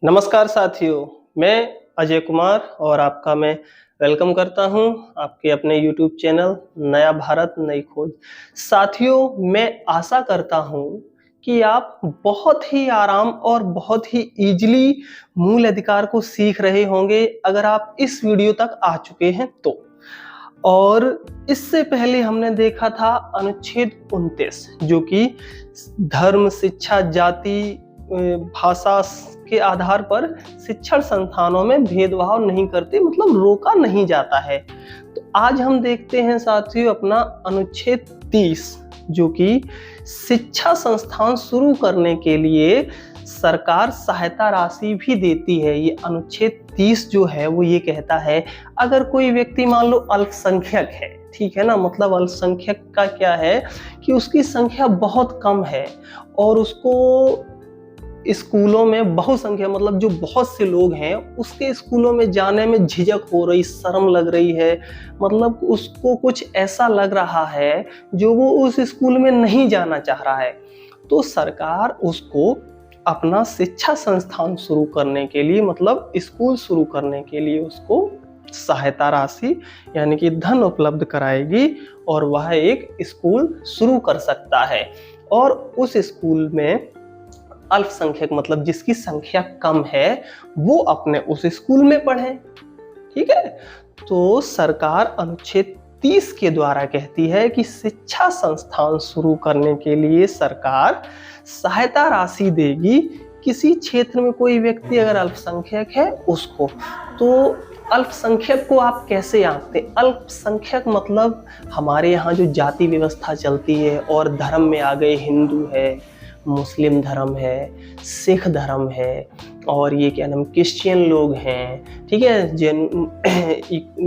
नमस्कार साथियों, मैं अजय कुमार और आपका मैं वेलकम करता हूं आपके अपने YouTube चैनल नया भारत नई खोज। साथियों, मैं आशा करता हूं कि आप बहुत ही आराम और बहुत ही ईज़िली मूल अधिकार को सीख रहे होंगे अगर आप इस वीडियो तक आ चुके हैं तो। और इससे पहले हमने देखा था अनुच्छेद 29 जो कि धर्म, शिक्षा, जाति, भाषा के आधार पर शिक्षण संस्थानों में भेदभाव नहीं करते, मतलब रोका नहीं जाता है। तो आज हम देखते हैं साथियों अपना अनुच्छेद 30 जो कि शिक्षा संस्थान शुरू करने के लिए सरकार सहायता राशि भी देती है। ये अनुच्छेद 30 जो है वो ये कहता है अगर कोई व्यक्ति मान लो अल्पसंख्यक है, ठीक है ना, मतलब अल्पसंख्यक का क्या है कि उसकी संख्या बहुत कम है और उसको स्कूलों में बहुसंख्या मतलब जो बहुत से लोग हैं उसके स्कूलों में जाने में झिझक हो रही, शर्म लग रही है, मतलब उसको कुछ ऐसा लग रहा है जो वो उस स्कूल में नहीं जाना चाह रहा है, तो सरकार उसको अपना शिक्षा संस्थान शुरू करने के लिए, मतलब स्कूल शुरू करने के लिए उसको सहायता राशि यानी कि धन उपलब्ध कराएगी और वह एक स्कूल शुरू कर सकता है। और उस स्कूल में अल्पसंख्यक मतलब जिसकी संख्या कम है वो अपने उस स्कूल में पढ़े, ठीक है। तो सरकार अनुच्छेद 30 के द्वारा कहती है कि शिक्षा संस्थान शुरू करने के लिए सरकार सहायता राशि देगी। किसी क्षेत्र में कोई व्यक्ति अगर अल्पसंख्यक है उसको, तो अल्पसंख्यक को आप कैसे आंकते हैं? अल्पसंख्यक मतलब हमारे यहाँ जो जाति व्यवस्था चलती है और धर्म में आ गए, हिंदू है, मुस्लिम धर्म है, सिख धर्म है और ये क्या नाम क्रिश्चियन लोग हैं, ठीक है, जिन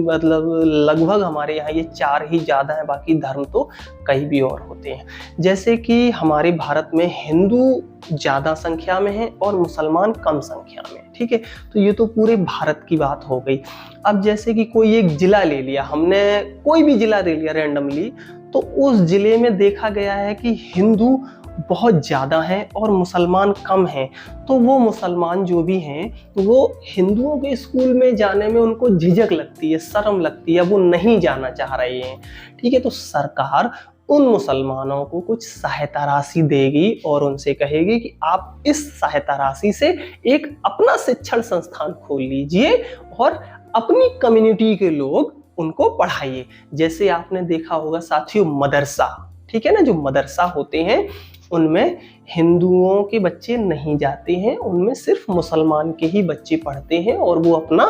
मतलब लगभग हमारे यहाँ ये 4 ही ज़्यादा हैं, बाकी धर्म तो कई भी और होते हैं। जैसे कि हमारे भारत में हिंदू ज़्यादा संख्या में हैं और मुसलमान कम संख्या में, ठीक है। तो ये तो पूरे भारत की बात हो गई। अब जैसे कि कोई एक जिला ले लिया, हमने कोई भी जिला ले लिया रैंडमली, तो उस जिले में देखा गया है कि हिंदू बहुत ज़्यादा हैं और मुसलमान कम हैं, तो वो मुसलमान जो भी हैं वो हिंदुओं के स्कूल में जाने में उनको झिझक लगती है, शर्म लगती है, वो नहीं जाना चाह रहे हैं, ठीक है। तो सरकार उन मुसलमानों को कुछ सहायता राशि देगी और उनसे कहेगी कि आप इस सहायता राशि से एक अपना शिक्षण संस्थान खोल लीजिए और अपनी कम्युनिटी के लोग उनको पढ़ाइए। जैसे आपने देखा होगा साथियों मदरसा, ठीक है ना, जो मदरसा होते हैं उनमें हिंदुओं के बच्चे नहीं जाते हैं, उनमें सिर्फ मुसलमान के ही बच्चे पढ़ते हैं और वो अपना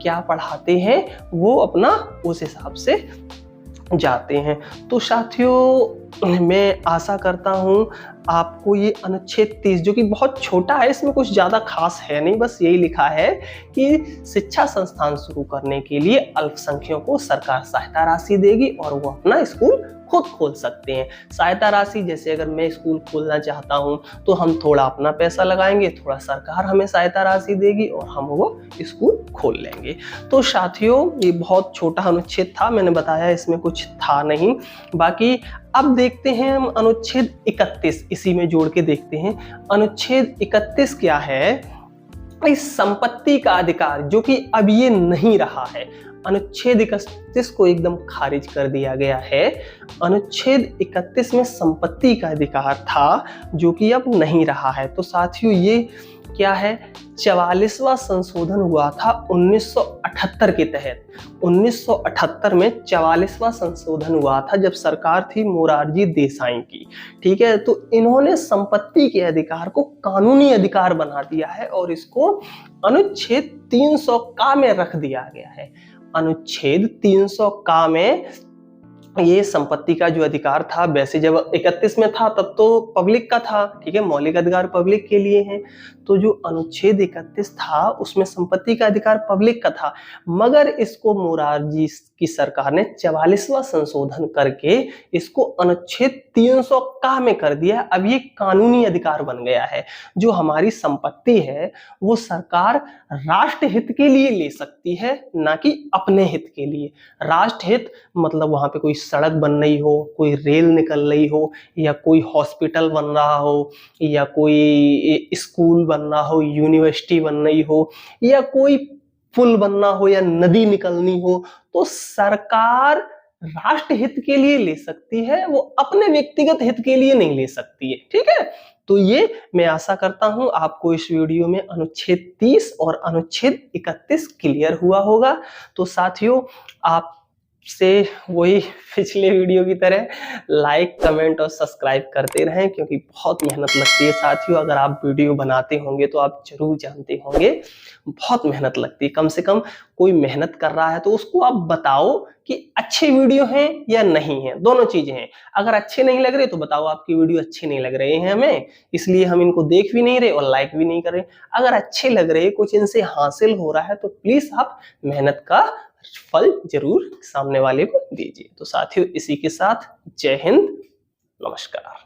क्या पढ़ाते हैं, वो अपना उस हिसाब से जाते हैं। तो साथियों मैं आशा करता हूँ आपको ये अनुच्छेद 30 जो कि बहुत छोटा है, इसमें कुछ ज़्यादा खास है नहीं, बस यही लिखा है कि शिक्षा संस्थान शुरू करने के लिए अल्पसंख्यकों को सरकार सहायता राशि देगी और वो अपना स्कूल खुद खोल सकते हैं। सहायता राशि जैसे अगर मैं स्कूल खोलना चाहता हूं तो हम थोड़ा अपना पैसा लगाएंगे, थोड़ा सरकार हमें सहायता राशि देगी और हम वो स्कूल खोल लेंगे। तो साथियों ये बहुत छोटा अनुच्छेद था, मैंने बताया इसमें कुछ था नहीं। बाकी अब देखते हैं हम अनुच्छेद 31, इसी में जोड़ के देखते हैं। अनुच्छेद 31 क्या है? इस संपत्ति का अधिकार जो कि अब ये नहीं रहा है, अनुच्छेद 31 को एकदम खारिज कर दिया गया है। अनुच्छेद 31 में संपत्ति का अधिकार था जो कि अब नहीं रहा है। तो साथियों ये क्या है? 44वां संशोधन हुआ था 1978 के तहत। 1978 में 44वां संशोधन हुआ था जब सरकार थी मोरारजी देसाई की, ठीक है। तो इन्होंने संपत्ति के अधिकार को कानूनी अधिकार बना दिया है और इसको अनुच्छेद 300 का में रख दिया गया है। अनुच्छेद 300 का में ये संपत्ति का जो अधिकार था, वैसे जब 31 में था तब तो पब्लिक का था, ठीक है, मौलिक अधिकार पब्लिक के लिए हैं। तो जो अनुच्छेद 31 था उसमें संपत्ति का अधिकार पब्लिक का था, मगर इसको मोरारजी कि सरकार ने 44वां संशोधन करके इसको अनुच्छेद 300 का में कर दिया। अब ये कानूनी अधिकार बन गया है। जो हमारी संपत्ति है वो सरकार राष्ट्र हित के लिए ले सकती है, ना कि अपने हित के लिए। राष्ट्र हित मतलब वहां पे कोई सड़क बन रही हो, कोई रेल निकल रही हो, या कोई हॉस्पिटल बन रहा हो, या कोई स्कूल बन रहा हो, यूनिवर्सिटी बन रही हो, या कोई पुल बनना हो, या नदी निकलनी हो, तो सरकार राष्ट्र हित के लिए ले सकती है, वो अपने व्यक्तिगत हित के लिए नहीं ले सकती है। ठीक है, तो ये मैं आशा करता हूं आपको इस वीडियो में अनुच्छेद 30 और अनुच्छेद 31 क्लियर हुआ होगा। तो साथियों, आप से वही पिछले वीडियो की तरह लाइक, कमेंट और सब्सक्राइब करते रहें, क्योंकि बहुत मेहनत लगती है साथियों। अगर आप वीडियो बनाते होंगे तो आप जरूर जानते होंगे बहुत मेहनत लगती है। कम से कम कोई मेहनत कर रहा है तो उसको आप बताओ कि अच्छे वीडियो हैं या नहीं है, दोनों चीजें हैं। अगर अच्छे नहीं लग रहे तो बताओ आपकी वीडियो अच्छे नहीं लग रहे हैं हमें, इसलिए हम इनको देख भी नहीं रहे और लाइक भी नहीं कर रहे। अगर अच्छे लग रहे, कुछ इनसे हासिल हो रहा है, तो प्लीज आप मेहनत का फल जरूर सामने वाले को दीजिए। तो साथियों, इसी के साथ जय हिंद, नमस्कार।